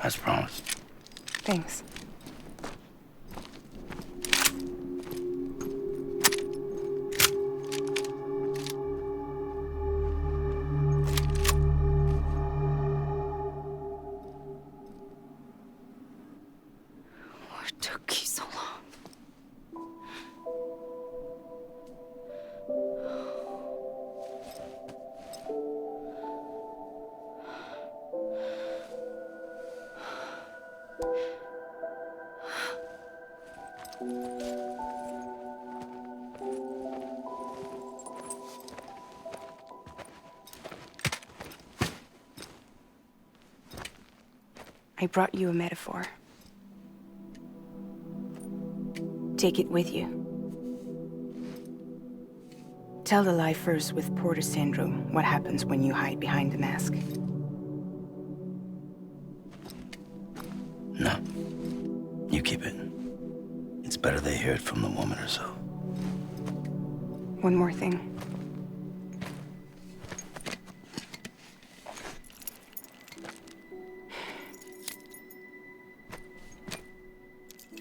As promised. Thanks. What took you so long? I brought you a metaphor. Take it with you. Tell the lie first with Porter syndrome, what happens when you hide behind the mask. No. You keep it. It's better they hear it from the woman herself. One more thing.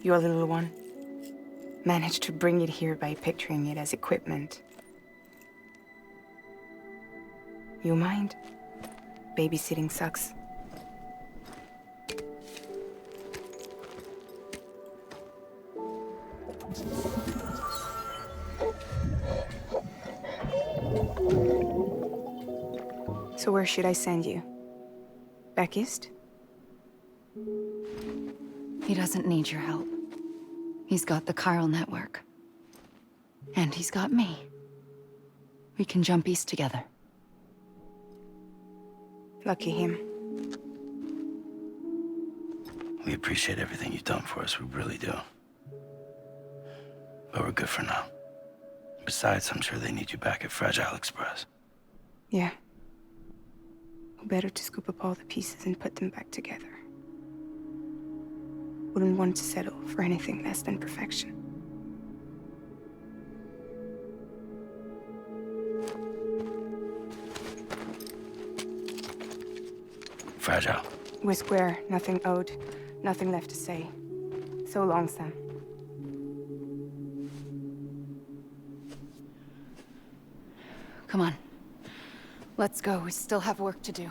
Your little one managed to bring it here by picturing it as equipment. You mind? Babysitting sucks. So where should I send you? Back east? He doesn't need your help. He's got the chiral network. And he's got me. We can jump east together. Lucky him. We appreciate everything you've done for us, we really do. But we're good for now. Besides, I'm sure they need you back at Fragile Express. Yeah. Better to scoop up all the pieces and put them back together. Wouldn't want to settle for anything less than perfection. Fragile. We're square, nothing owed, nothing left to say. So long, Sam. Come on. Let's go. We still have work to do.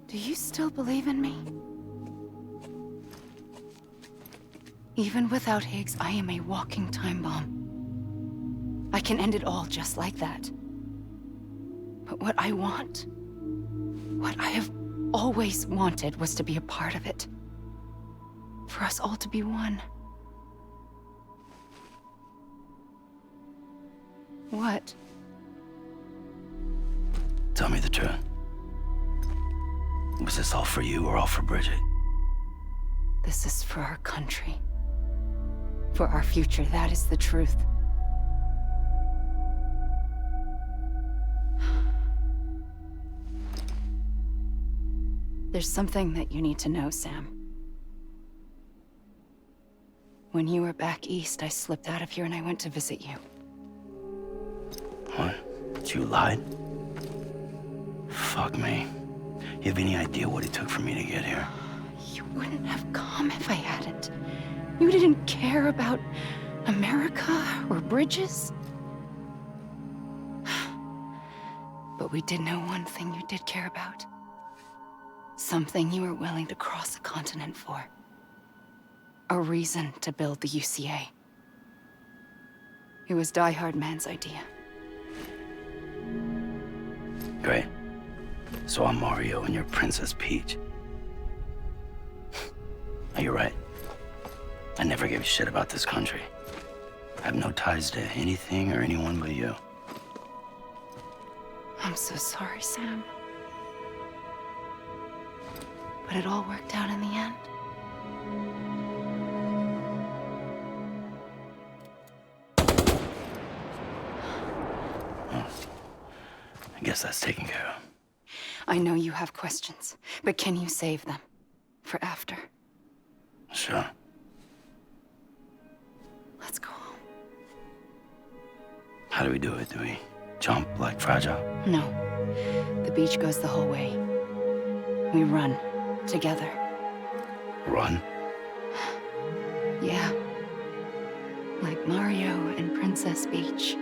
Do you still believe in me? Even without Higgs, I am a walking time bomb. I can end it all just like that. But what I want, what I have always wanted, was to be a part of it. For us all to be one. What? Tell me the truth. Was this all for you or all for Bridget? This is for our country. For our future, that is the truth. There's something that you need to know, Sam. When you were back east, I slipped out of here and I went to visit you. What? You lied? Fuck me. You have any idea what it took for me to get here? You wouldn't have come if I hadn't. You didn't care about America or bridges. But we did know one thing you did care about. Something you were willing to cross a continent for. A reason to build the UCA. It was Die Hard Man's idea. Great. So I'm Mario and you're Princess Peach. You're right. I never gave a shit about this country. I have no ties to anything or anyone but you. I'm so sorry, Sam. But it all worked out in the end. Well, I guess that's taken care of. I know you have questions, but can you save them for after? Sure. Let's go home. How do we do it? Do we jump like Fragile? No. The beach goes the whole way. We run. Together. Run? Yeah. Like Mario and Princess Peach.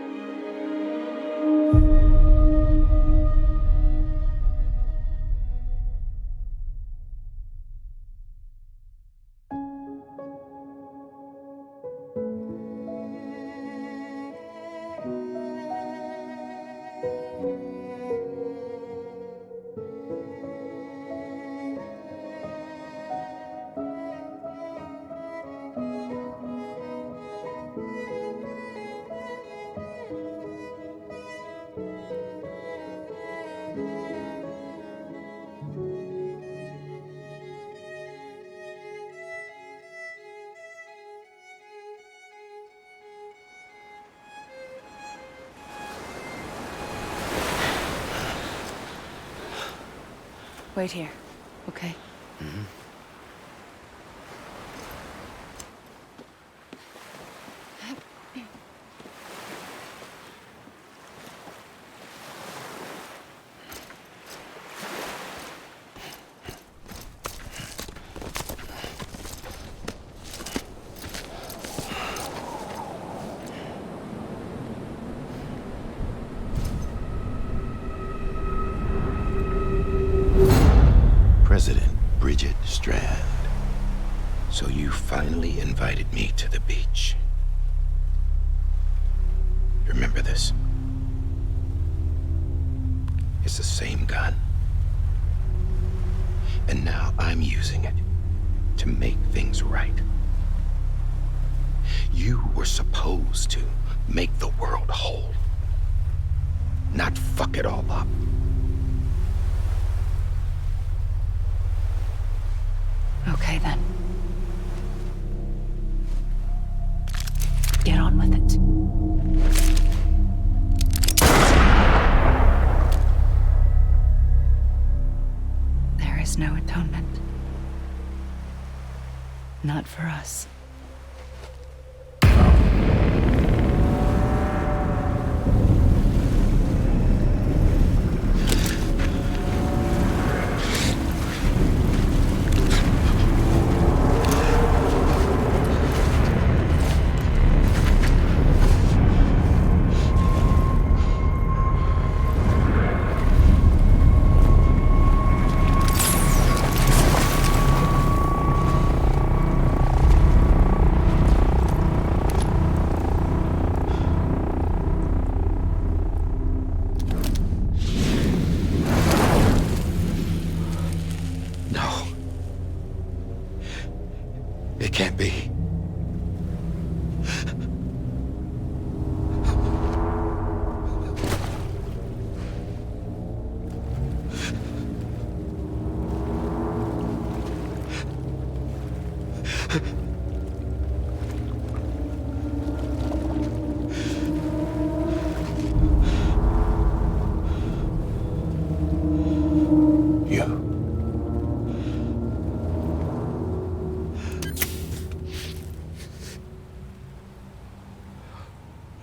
Wait here, okay? Mm-hmm. President Bridget Strand. So you finally invited me to the beach. Remember this? It's the same gun. And now I'm using it to make things right. You were supposed to make the world whole, not fuck it all up. Okay, then. Get on with it. There is no atonement. Not for us. It can't be.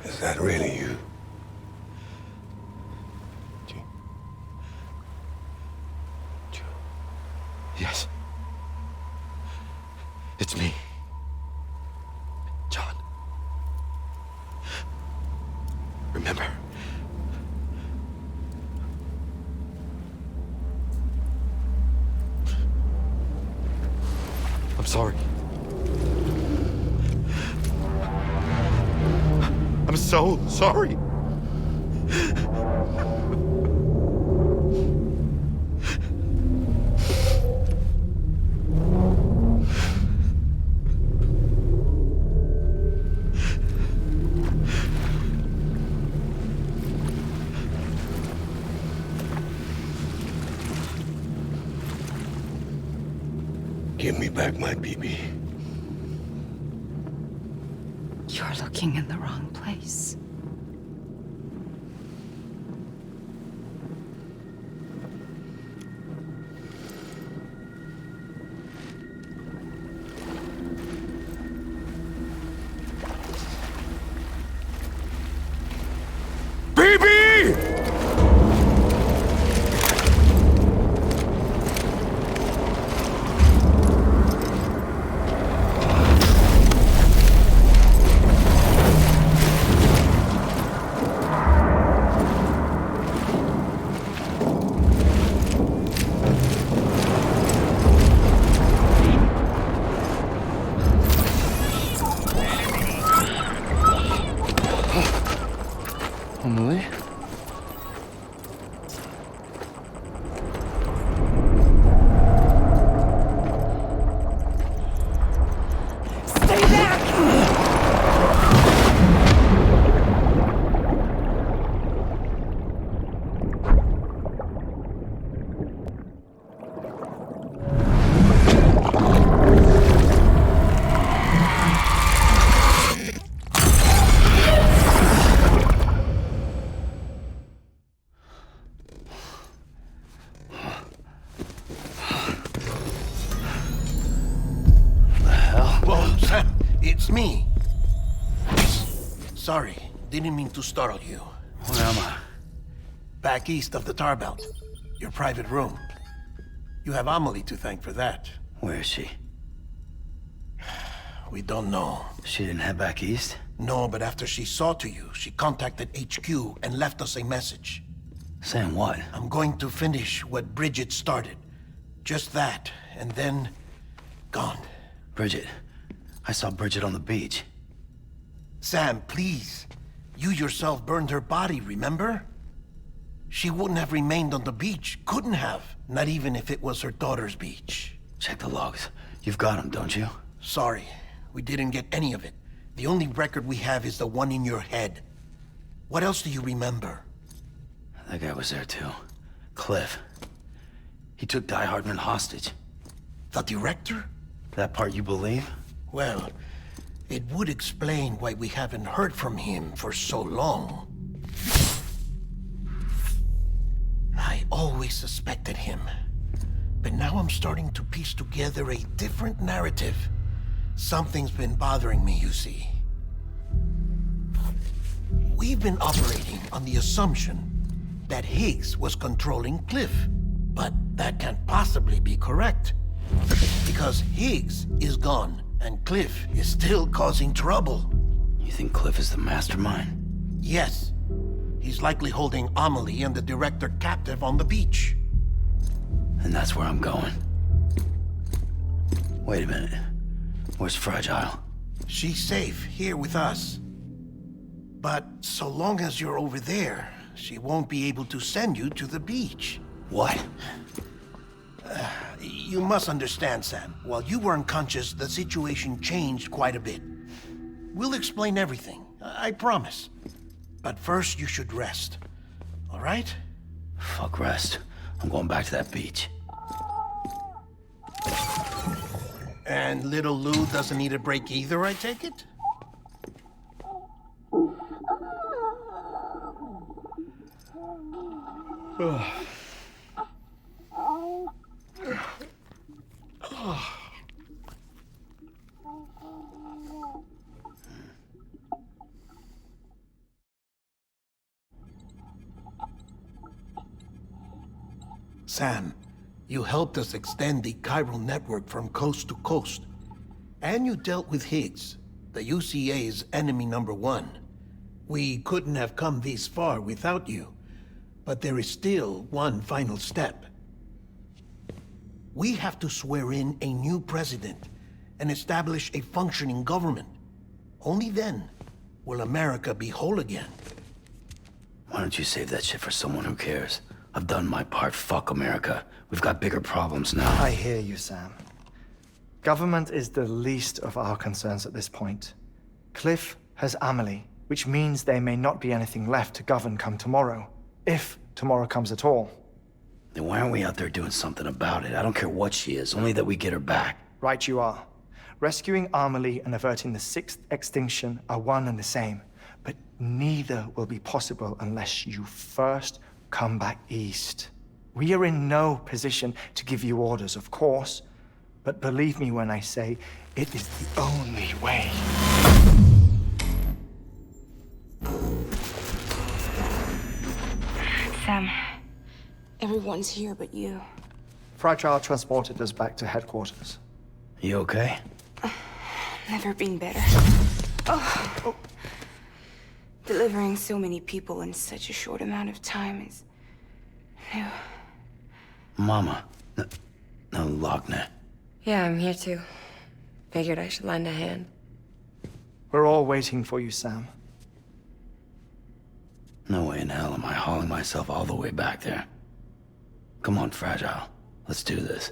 Is that really you? Yes. It's me. John. Remember? I'm sorry. I'm so sorry. Give me back my BB. You're looking in the wrong place. BB! it's me. Sorry, didn't mean to startle you. Where am I? Back east of the tar belt. Your private room. You have Amelie to thank for that. Where is she? We don't know. She didn't head back east? No, but after she saw to you, she contacted HQ and left us a message. Saying what? I'm going to finish what Bridget started. Just that, and then... gone. Bridget. I saw Bridget on the beach. Sam, please. You yourself burned her body, remember? She wouldn't have remained on the beach. Couldn't have. Not even if it was her daughter's beach. Check the logs. You've got them, don't you? Sorry. We didn't get any of it. The only record we have is the one in your head. What else do you remember? That guy was there too. Cliff. He took Die Hardman hostage. The director? That part you believe? Well, it would explain why we haven't heard from him for so long. I always suspected him. But now I'm starting to piece together a different narrative. Something's been bothering me, you see. We've been operating on the assumption that Higgs was controlling Cliff. But that can't possibly be correct. Because Higgs is gone, and Cliff is still causing trouble. You think Cliff is the mastermind? Yes. He's likely holding Amelie and the director captive on the beach. And that's where I'm going. Wait a minute. Where's Fragile? She's safe here with us. But so long as you're over there, she won't be able to send you to the beach. What? You must understand, Sam. While you were unconscious, the situation changed quite a bit. We'll explain everything, I promise. But first, you should rest. All right? Fuck rest. I'm going back to that beach. And little Lou doesn't need a break either, I take it? Sam, you helped us extend the chiral network from coast to coast. And you dealt with Higgs, the UCA's enemy #1. We couldn't have come this far without you. But there is still one final step. We have to swear in a new president and establish a functioning government. Only then will America be whole again. Why don't you save that shit for someone who cares? I've done my part. Fuck America. We've got bigger problems now. I hear you, Sam. Government is the least of our concerns at this point. Cliff has Amelie, which means there may not be anything left to govern come tomorrow. If tomorrow comes at all. Then why aren't we out there doing something about it? I don't care what she is, only that we get her back. Right you are. Rescuing Amelie and averting the 6th extinction are one and the same. But neither will be possible unless you first come back east. We are in no position to give you orders, of course. But believe me when I say, it is the only way. Sam, everyone's here but you. Fragile transported us back to headquarters. You okay? Never been better. Oh. Delivering so many people in such a short amount of time is new. Mama. No, Lochner. Yeah, I'm here too. Figured I should lend a hand. We're all waiting for you, Sam. No way in hell am I hauling myself all the way back there. Come on, Fragile. Let's do this.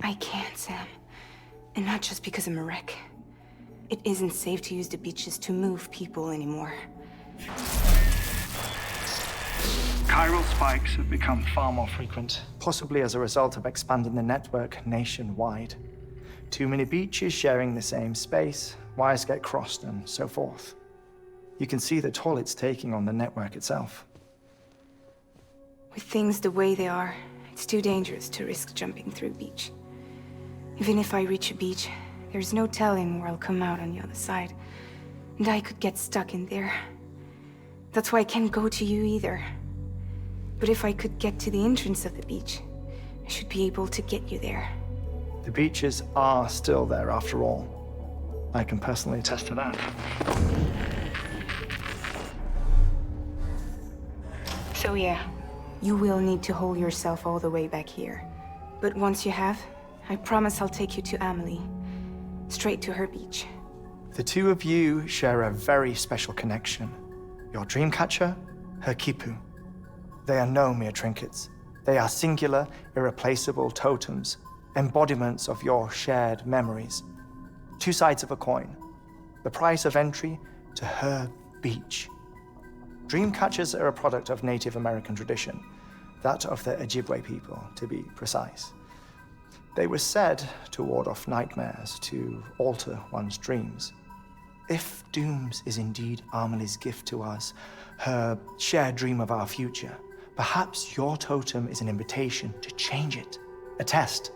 I can't, Sam. And not just because I'm a wreck. It isn't safe to use the beaches to move people anymore. Chiral spikes have become far more frequent. Possibly as a result of expanding the network nationwide. Too many beaches sharing the same space, wires get crossed, and so forth. You can see the toll it's taking on the network itself. With things the way they are, it's too dangerous to risk jumping through a beach. Even if I reach a beach, There's no telling where I'll come out on the other side. And I could get stuck in there. That's why I can't go to you either. But if I could get to the entrance of the beach, I should be able to get you there. The beaches are still there after all. I can personally attest to that. So yeah, you will need to hold yourself all the way back here. But once you have, I promise I'll take you to Amelie. Straight to her beach. The two of you share a very special connection. Your dreamcatcher, her quipu. They are no mere trinkets. They are singular, irreplaceable totems, embodiments of your shared memories. Two sides of a coin. The price of entry to her beach. Dreamcatchers are a product of Native American tradition, that of the Ojibwe people, to be precise. They were said to ward off nightmares, to alter one's dreams. If Dooms is indeed Amelie's gift to us, her shared dream of our future, perhaps your totem is an invitation to change it. A test,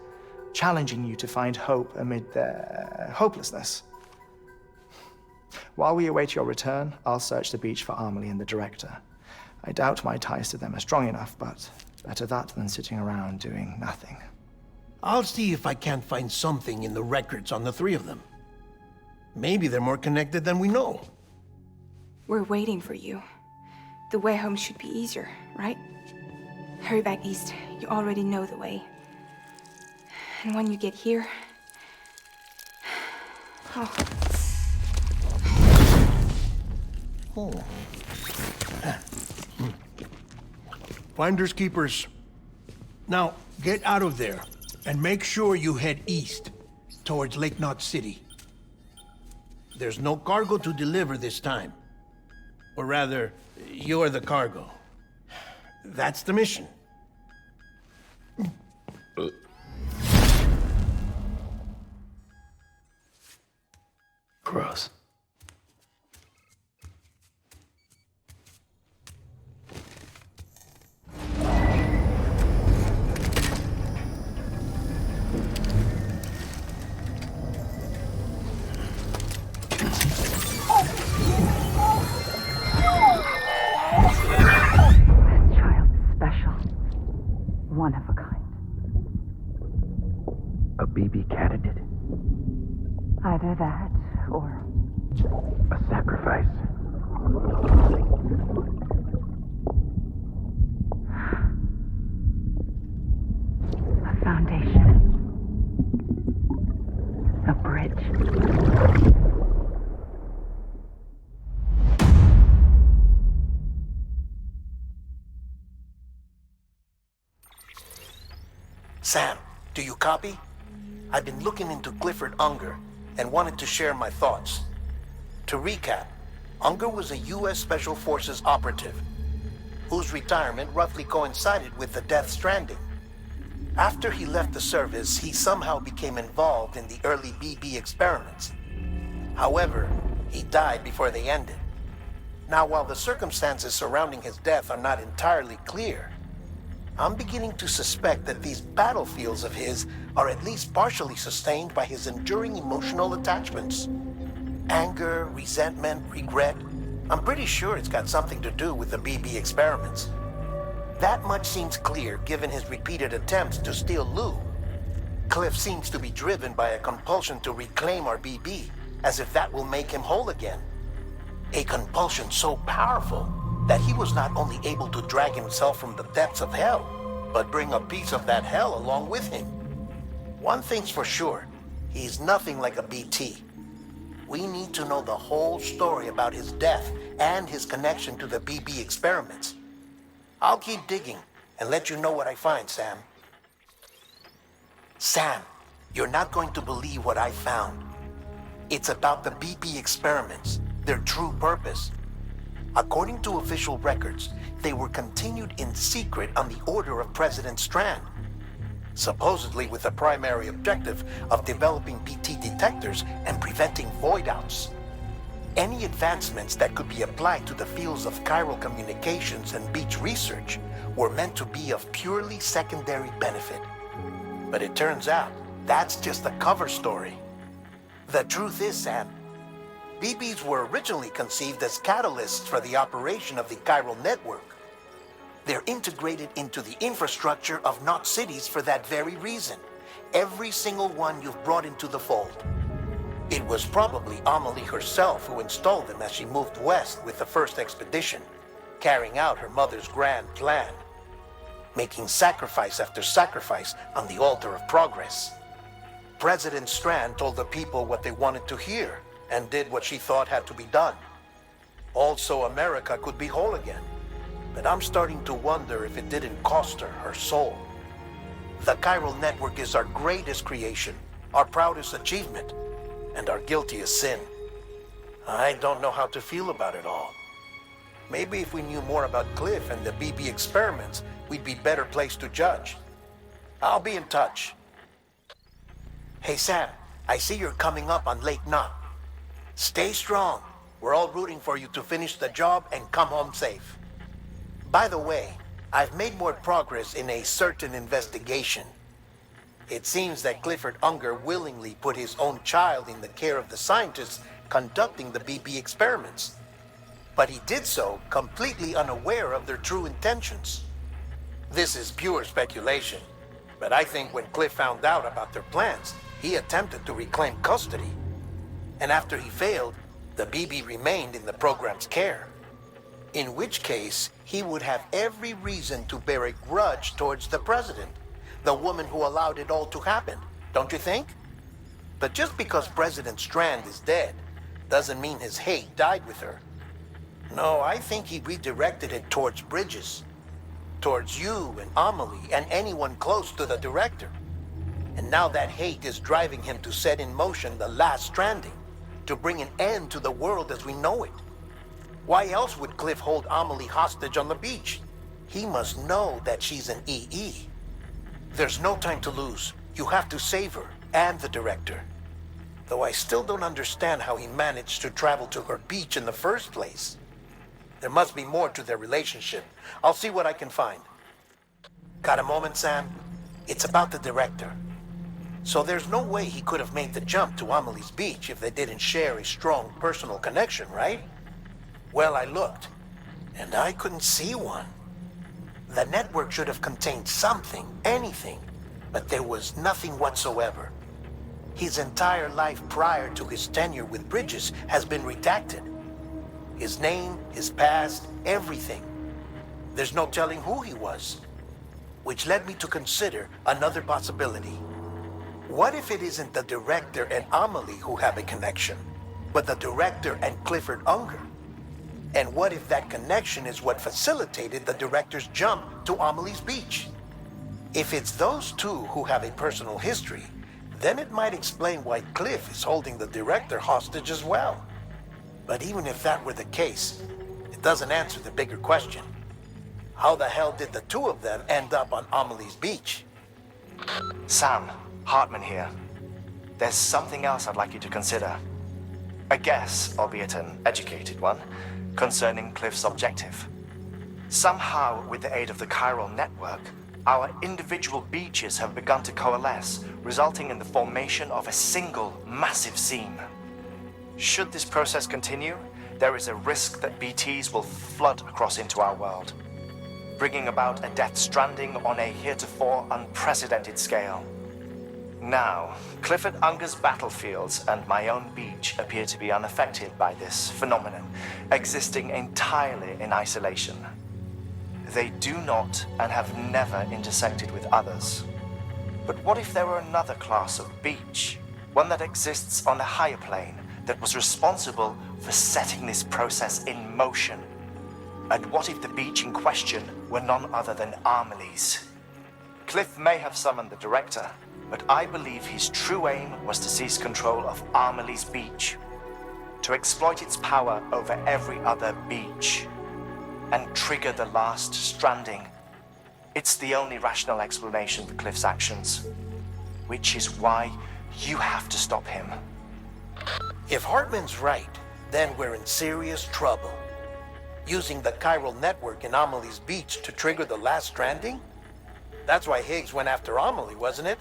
challenging you to find hope amid their hopelessness. While we await your return, I'll search the beach for Amelie and the director. I doubt my ties to them are strong enough, but better that than sitting around doing nothing. I'll see if I can't find something in the records on the three of them. Maybe they're more connected than we know. We're waiting for you. The way home should be easier, right? Hurry back east. You already know the way. And when you get here... Oh. Oh. Finders keepers. Now, get out of there, and make sure you head east, towards Lake Knot City. There's no cargo to deliver this time. Or rather, you're the cargo. That's the mission. Gross. One of a kind. A BB candidate? Either that, or... A sacrifice? a foundation. A bridge. Sam, do you copy? I've been looking into Clifford Unger and wanted to share my thoughts. To recap, Unger was a U.S. Special Forces operative whose retirement roughly coincided with the death Stranding. After he left the service, he somehow became involved in the early BB experiments. However, he died before they ended. Now, while the circumstances surrounding his death are not entirely clear, I'm beginning to suspect that these battlefields of his are at least partially sustained by his enduring emotional attachments. Anger, resentment, regret. I'm pretty sure it's got something to do with the BB experiments. That much seems clear given his repeated attempts to steal Lou. Cliff seems to be driven by a compulsion to reclaim our BB, as if that will make him whole again. A compulsion so powerful that he was not only able to drag himself from the depths of hell, but bring a piece of that hell along with him. One thing's for sure, he's nothing like a BT. We need to know the whole story about his death and his connection to the BB experiments. I'll keep digging and let you know what I find, Sam. Sam, you're not going to believe what I found. It's about the BB experiments, their true purpose. According to official records, they were continued in secret on the order of President Strand, supposedly with the primary objective of developing BT detectors and preventing void-outs. Any advancements that could be applied to the fields of chiral communications and beach research were meant to be of purely secondary benefit. But it turns out, that's just a cover story. The truth is, Sam, BBs were originally conceived as catalysts for the operation of the chiral network. They're integrated into the infrastructure of Knot cities for that very reason. Every single one you've brought into the fold. It was probably Amelie herself who installed them as she moved west with the first expedition, carrying out her mother's grand plan, making sacrifice after sacrifice on the altar of progress. President Strand told the people what they wanted to hear and did what she thought had to be done. Also, America could be whole again. But I'm starting to wonder if it didn't cost her her soul. The chiral network is our greatest creation, our proudest achievement, and our guiltiest sin. I don't know how to feel about it all. Maybe if we knew more about Cliff and the BB experiments, we'd be better placed to judge. I'll be in touch. Hey Sam, I see you're coming up on Lake Knot. Stay strong. We're all rooting for you to finish the job and come home safe. By the way, I've made more progress in a certain investigation. It seems that Clifford Unger willingly put his own child in the care of the scientists conducting the BB experiments. But he did so completely unaware of their true intentions. This is pure speculation, but I think when Cliff found out about their plans, he attempted to reclaim custody. And after he failed, the BB remained in the program's care. In which case, he would have every reason to bear a grudge towards the president, the woman who allowed it all to happen, don't you think? But just because President Strand is dead, doesn't mean his hate died with her. No, I think he redirected it towards Bridges, towards you and Amelie and anyone close to the director. And now that hate is driving him to set in motion the last Stranding, to bring an end to the world as we know it. Why else would Cliff hold Amelie hostage on the beach? He must know that she's an EE. There's no time to lose. You have to save her and the director. Though I still don't understand how he managed to travel to her beach in the first place. There must be more to their relationship. I'll see what I can find. Got a moment, Sam? It's about the director. So there's no way he could have made the jump to Amelie's beach if they didn't share a strong personal connection, right? Well, I looked, and I couldn't see one. The network should have contained something, anything, but there was nothing whatsoever. His entire life prior to his tenure with Bridges has been redacted. His name, his past, everything. There's no telling who he was. Which led me to consider another possibility. What if it isn't the director and Amelie who have a connection, but the director and Clifford Unger? And what if that connection is what facilitated the director's jump to Amelie's beach? If it's those two who have a personal history, then it might explain why Cliff is holding the director hostage as well. But even if that were the case, it doesn't answer the bigger question. How the hell did the two of them end up on Amelie's beach? Sam, Hartman here. There's something else I'd like you to consider. A guess, albeit an educated one, concerning Cliff's objective. Somehow, with the aid of the chiral network, our individual beaches have begun to coalesce, resulting in the formation of a single massive seam. Should this process continue, there is a risk that BTs will flood across into our world, bringing about a death stranding on a heretofore unprecedented scale. Now, Clifford Unger's battlefields and my own beach appear to be unaffected by this phenomenon, existing entirely in isolation. They do not and have never intersected with others. But what if there were another class of beach, one that exists on a higher plane, that was responsible for setting this process in motion? And what if the beach in question were none other than Amelie's? Cliff may have summoned the director, but I believe his true aim was to seize control of Amelie's beach, to exploit its power over every other beach, and trigger the last Stranding. It's the only rational explanation for Cliff's actions, which is why you have to stop him. If Hartman's right, then we're in serious trouble. Using the chiral network in Amelie's beach to trigger the last Stranding? That's why Higgs went after Amelie, wasn't it?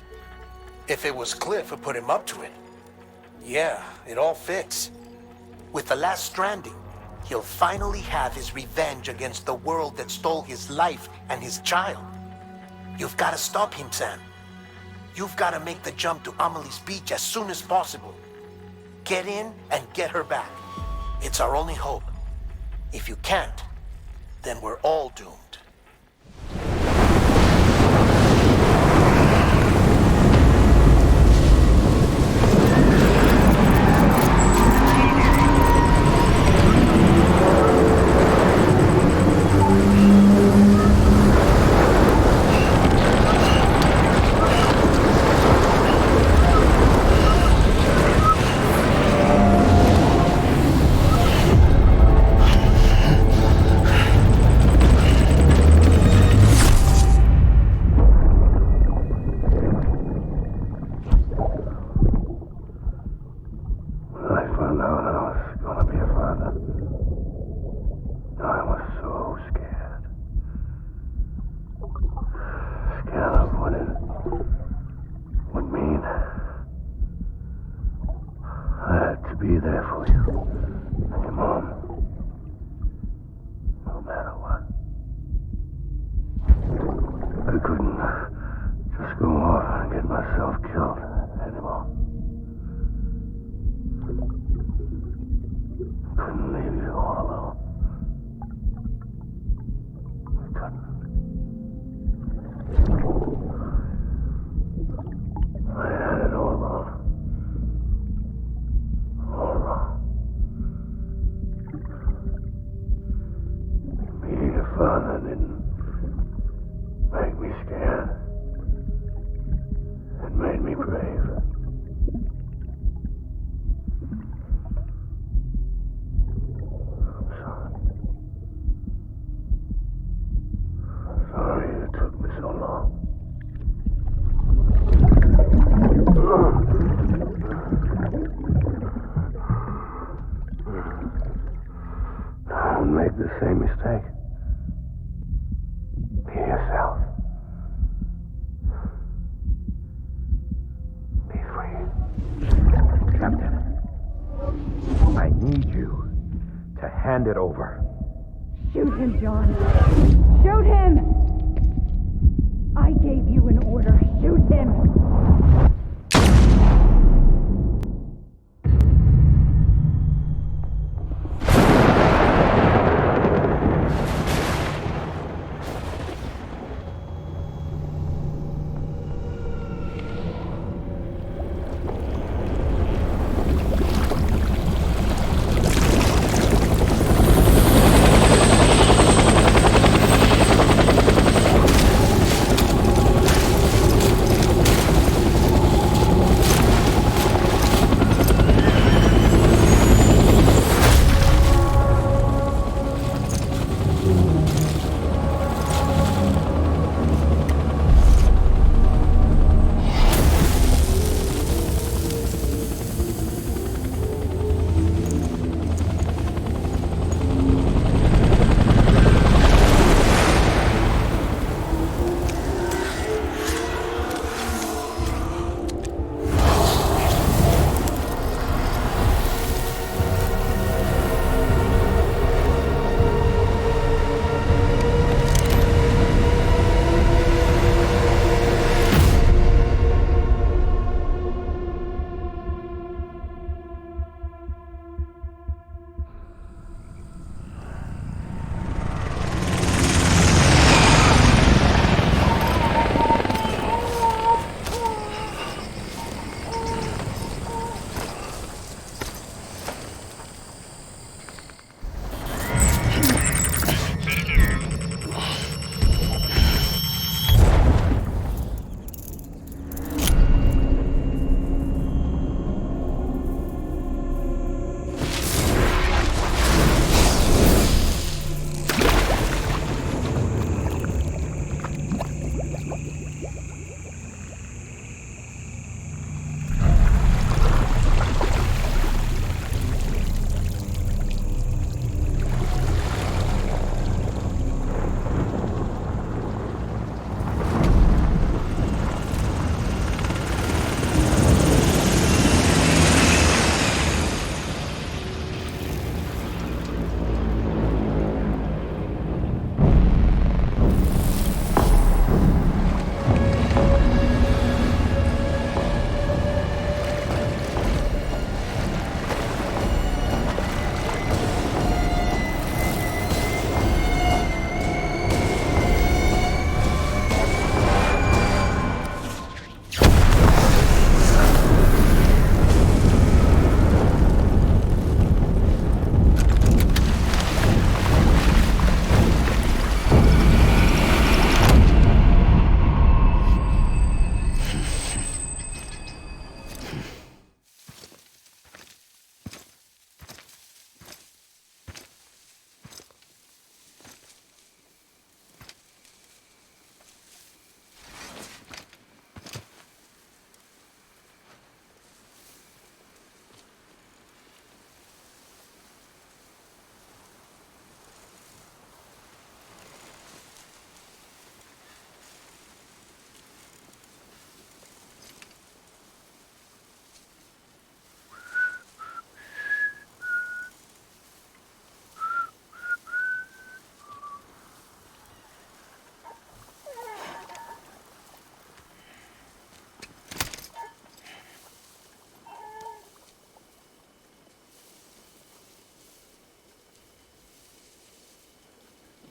If it was Cliff who put him up to it. Yeah, it all fits. With the last Stranding, he'll finally have his revenge against the world that stole his life and his child. You've got to stop him, Sam. You've got to make the jump to Amelie's beach as soon as possible. Get in and get her back. It's our only hope. If you can't, then we're all doomed. Be there for you and your mom, no matter what. I couldn't just go off and get myself killed anymore. Couldn't leave you all alone. I couldn't. I had it all wrong. Being a father didn't make me scared. It made me brave. I'm sorry. I'm sorry it took me so long. Don't make the same mistake. Be yourself. Be free. Captain, I need you to hand it over. Shoot him, John. Shoot him! I gave you an order. Shoot him!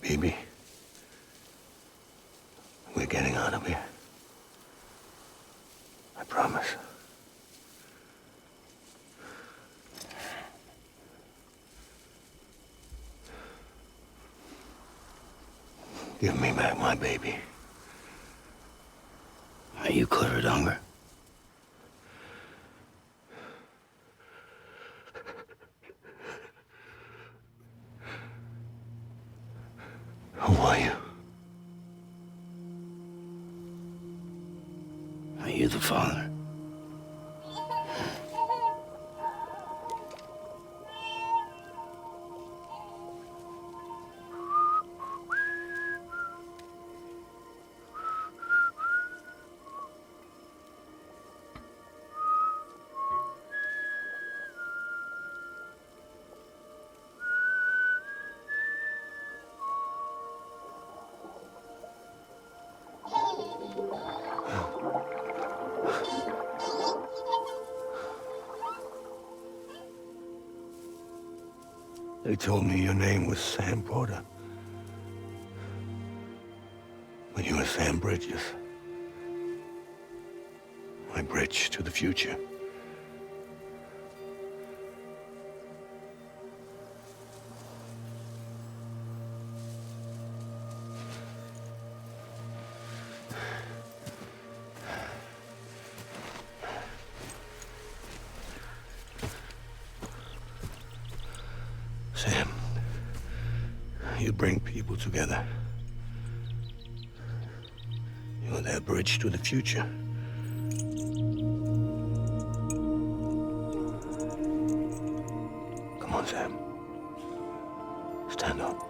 Baby, we're getting out of here. I promise. Give me back my baby. Are you Clifford? Who are you? Are you the father? They told me your name was Sam Porter. But you were Sam Bridges. My bridge to the future. Sam, you bring people together. You're their bridge to the future. Come on, Sam. Stand up.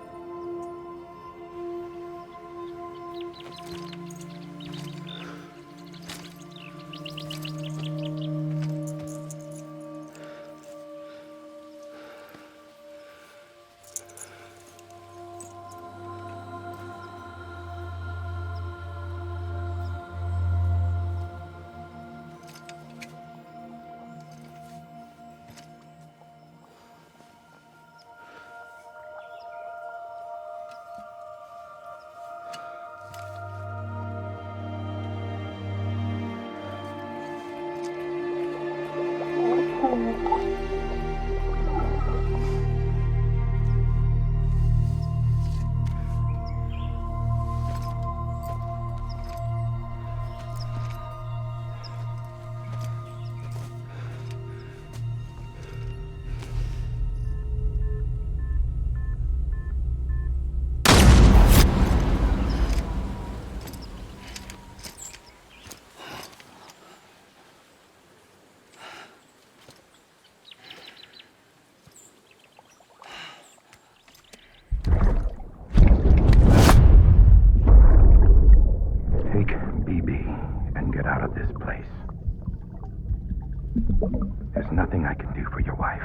There's nothing I can do for your wife.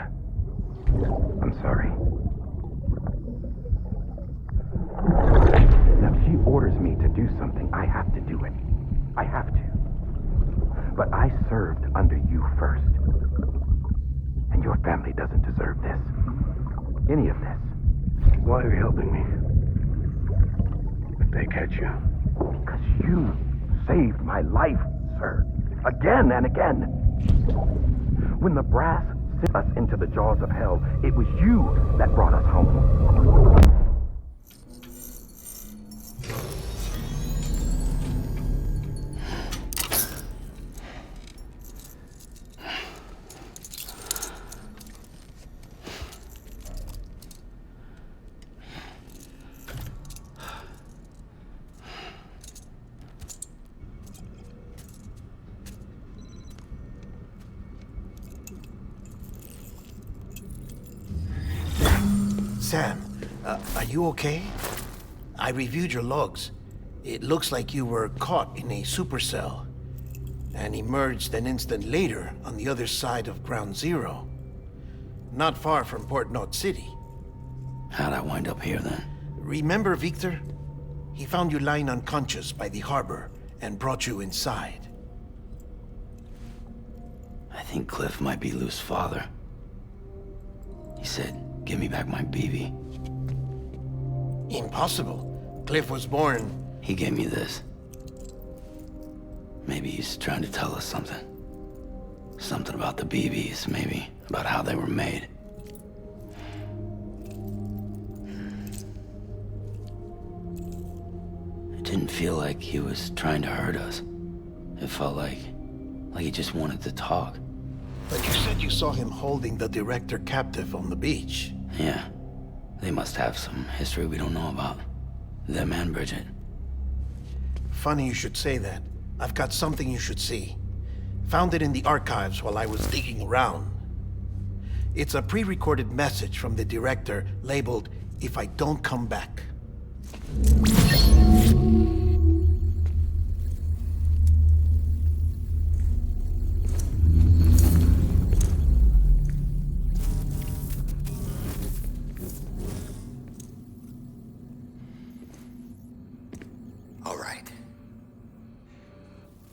I'm sorry. Now, if she orders me to do something, I have to do it. I have to. But I served under you first. And your family doesn't deserve this. Any of this. Why are you helping me? If they catch you. Because you saved my life, sir. Again and again. When the brass sent us into the jaws of hell, it was you that brought us home. Sam, are you okay? I reviewed your logs. It looks like you were caught in a supercell and emerged an instant later on the other side of Ground Zero. Not far from Port Knot City. How'd I wind up here then? Remember Victor? He found you lying unconscious by the harbor and brought you inside. I think Cliff might be Lou's father. He said, "Give me back my BB." Impossible. Cliff was born... He gave me this. Maybe he's trying to tell us something. Something about the BBs, maybe. About how they were made. It didn't feel like he was trying to hurt us. It felt like he just wanted to talk. But you said you saw him holding the director captive on the beach. Yeah. They must have some history we don't know about. Them and Bridget. Funny you should say that. I've got something you should see. Found it in the archives while I was digging around. It's a pre-recorded message from the director labeled, "If I don't come back." All right.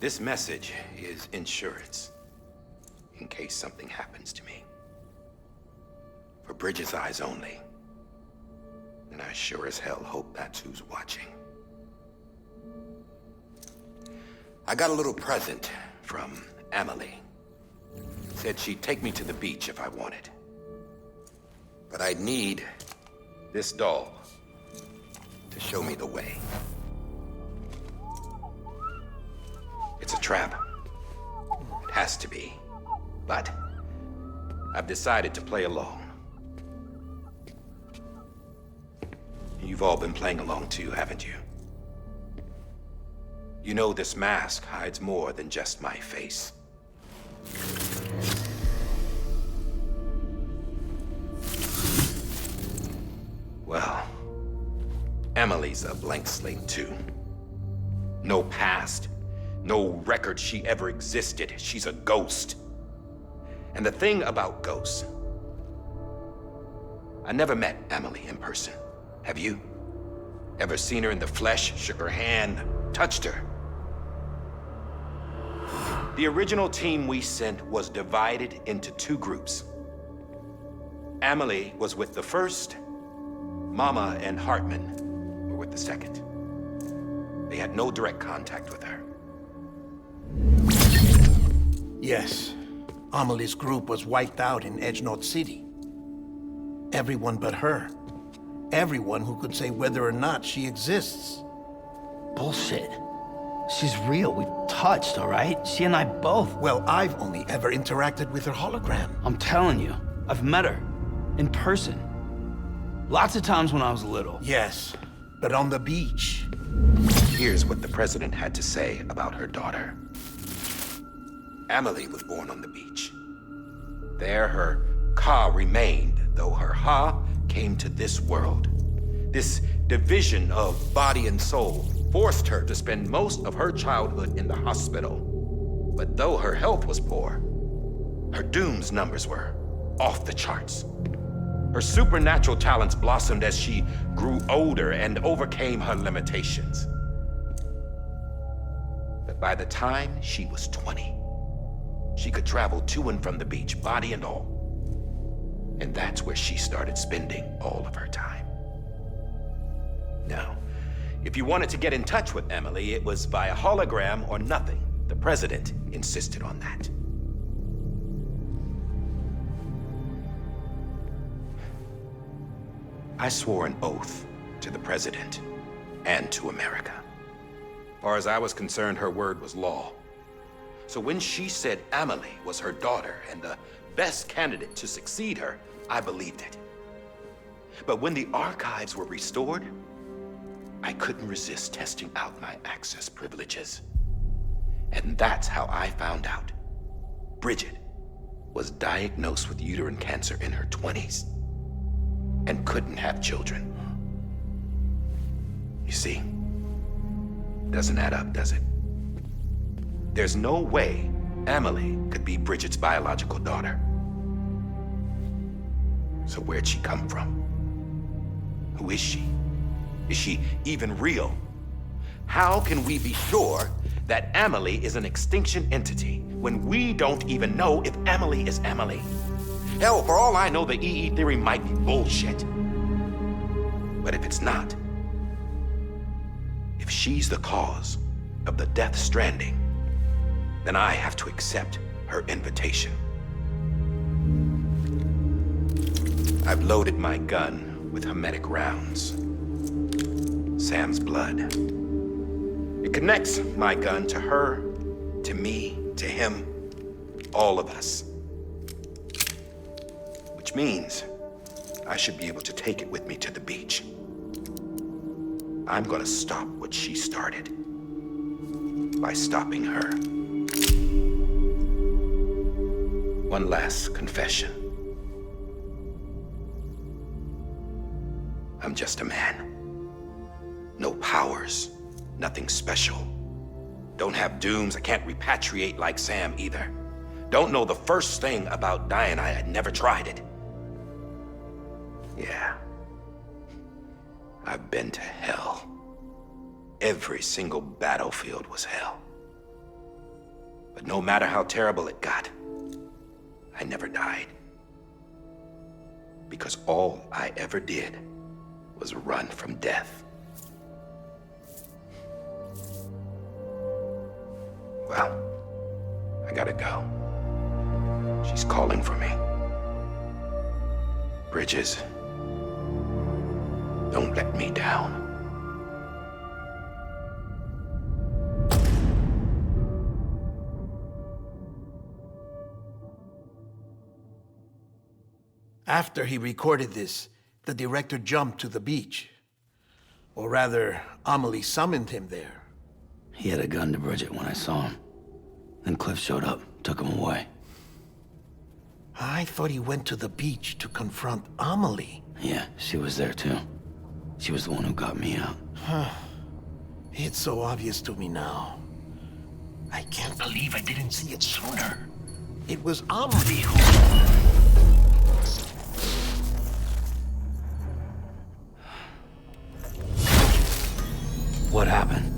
This message is insurance, in case something happens to me. For Bridget's eyes only. And I sure as hell hope that's who's watching. I got a little present from Emily. Said she'd take me to the beach if I wanted. But I'd need this doll to show me the way. It's a trap. It has to be. But I've decided to play along. You've all been playing along too, haven't you? You know this mask hides more than just my face. Well, Emily's a blank slate too. No past. No record she ever existed. She's a ghost. And the thing about ghosts, I never met Emily in person. Have you? Ever seen her in the flesh, shook her hand, touched her? The original team we sent was divided into two groups. Emily was with the first. Mama and Hartman were with the second. They had no direct contact with her. Yes. Amelie's group was wiped out in Edge North City. Everyone but her. Everyone who could say whether or not she exists. Bullshit. She's real. We've touched, all right? She and I both. Well, I've only ever interacted with her hologram. I'm telling you, I've met her. In person. Lots of times when I was little. Yes, but on the beach. Here's what the president had to say about her daughter. Emily was born on the beach. There her Ka remained, though her Ha came to this world. This division of body and soul forced her to spend most of her childhood in the hospital. But though her health was poor, her Doom's numbers were off the charts. Her supernatural talents blossomed as she grew older and overcame her limitations. But by the time she was 20, she could travel to and from the beach, body and all. And that's where she started spending all of her time. Now, if you wanted to get in touch with Emily, it was via hologram or nothing. The president insisted on that. I swore an oath to the president and to America. As far as I was concerned, her word was law. So when she said Emily was her daughter and the best candidate to succeed her, I believed it. But when the archives were restored, I couldn't resist testing out my access privileges. And that's how I found out. Bridget was diagnosed with uterine cancer in her 20s and couldn't have children. You see, doesn't add up, does it? There's no way Emily could be Bridget's biological daughter. So where'd she come from? Who is she? Is she even real? How can we be sure that Emily is an extinction entity when we don't even know if Emily is Emily? Hell, for all I know, the EE theory might be bullshit. But if it's not, she's the cause of the death stranding, then I have to accept her invitation. I've loaded my gun with hermetic rounds. Sam's blood. It connects my gun to her, to me, to him, all of us. Which means I should be able to take it with me to the beach. I'm gonna stop what she started by stopping her. One last confession. I'm just a man. No powers, nothing special. Don't have dooms, I can't repatriate like Sam either. Don't know the first thing about dying, I had never tried it. Yeah. I've been to hell. Every single battlefield was hell. But no matter how terrible it got, I never died. Because all I ever did was run from death. Well, I gotta go. She's calling for me. Bridges, don't let me down. After he recorded this, the director jumped to the beach. Or rather, Amelie summoned him there. He had a gun to Bridget when I saw him. Then Cliff showed up, took him away. I thought he went to the beach to confront Amelie. Yeah, she was there too. She was the one who got me out. It's so obvious to me now. I can't believe I didn't see it sooner. It was Amelie who... What happened?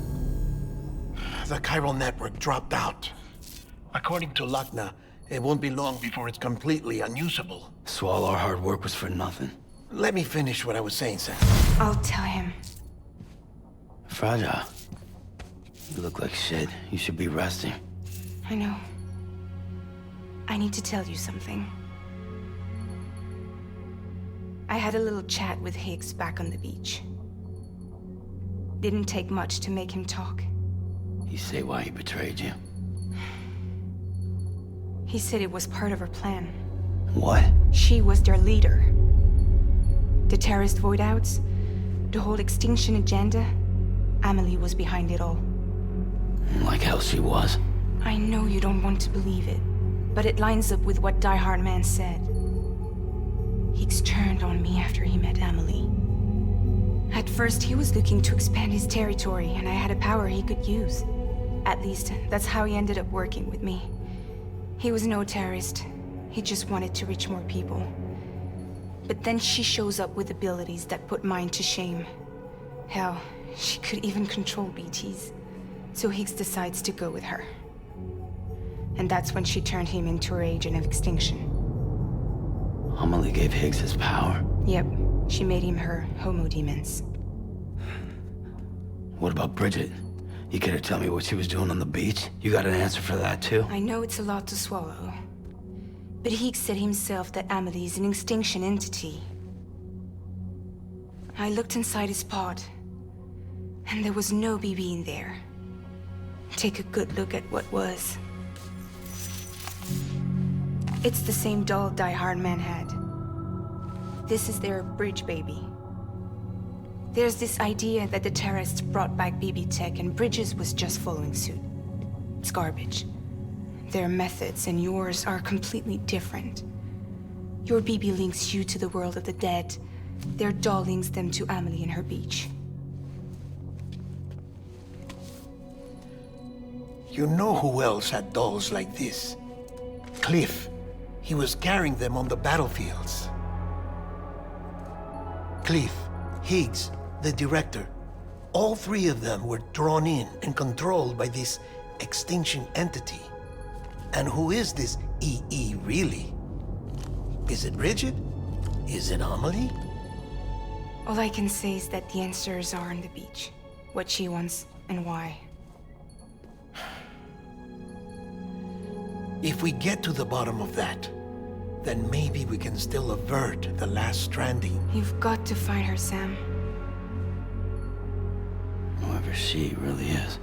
The chiral network dropped out. According to Lakna, it won't be long before it's completely unusable. So all our hard work was for nothing. Let me finish what I was saying, Sam. I'll tell him. Fragile. You look like shit. You should be resting. I know. I need to tell you something. I had a little chat with Higgs back on the beach. Didn't take much to make him talk. You say why he betrayed you? He said it was part of her plan. What? She was their leader. The terrorist voidouts, the whole extinction agenda, Amelie was behind it all. Like hell she was. I know you don't want to believe it, but it lines up with what Die Hard Man said. Higgs turned on me after he met Amelie. At first, he was looking to expand his territory, and I had a power he could use. At least, that's how he ended up working with me. He was no terrorist. He just wanted to reach more people. But then she shows up with abilities that put mine to shame. Hell, she could even control BTs. So Higgs decides to go with her. And that's when she turned him into her agent of extinction. Amelie gave Higgs his power. Yep, she made him her Homo Demons. What about Bridget? You care to tell me what she was doing on the beach? You got an answer for that too? I know it's a lot to swallow. But Higgs said himself that Amelie is an extinction entity. I looked inside his pod, and there was no BB in there. Take a good look at what was. It's the same doll Die Hard Man had. This is their bridge baby. There's this idea that the terrorists brought back BB tech and Bridges was just following suit. It's garbage. Their methods and yours are completely different. Your BB links you to the world of the dead. Their doll links them to Amelie and her beach. You know who else had dolls like this? Cliff. He was carrying them on the battlefields. Cliff, Higgs, the director. All three of them were drawn in and controlled by this extinction entity. And who is this EE really? Is it Bridget? Is it Amelie? All I can say is that the answers are on the beach. What she wants, And why? If we get to the bottom of that, then maybe we can still avert the last stranding. You've got to find her, Sam. Whoever she really is.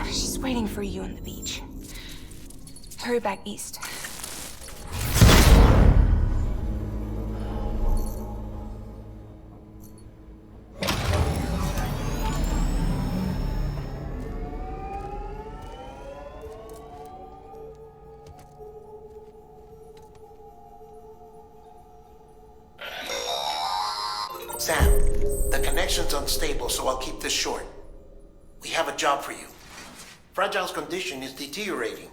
She's waiting for you on the beach. Hurry back east. Sam, the connection's unstable, so I'll keep this short. We have a job for you. Fragile's condition is deteriorating.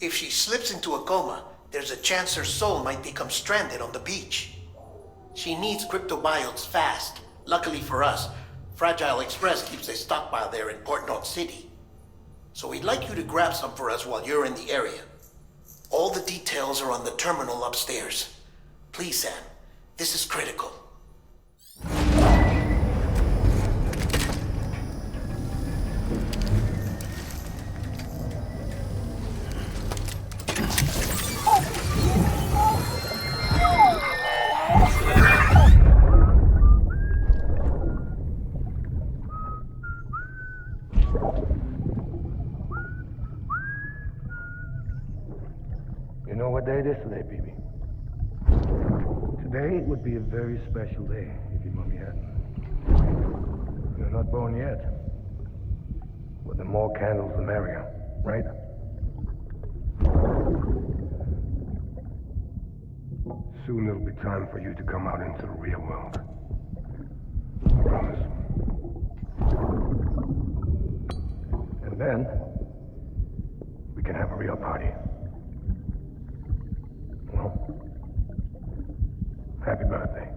If she slips into a coma, there's a chance her soul might become stranded on the beach. She needs cryptobiotes fast. Luckily for us, Fragile Express keeps a stockpile there in Port North City. So we'd like you to grab some for us while you're in the area. All the details are on the terminal upstairs. Please, Sam, this is critical. You know what day it is today, BB? Today would be a very special day if your mommy hadn't. You're not born yet. But the more candles, the merrier, right? Soon it'll be time for you to come out into the real world. I promise. And then, we can have a real party. Well, happy birthday.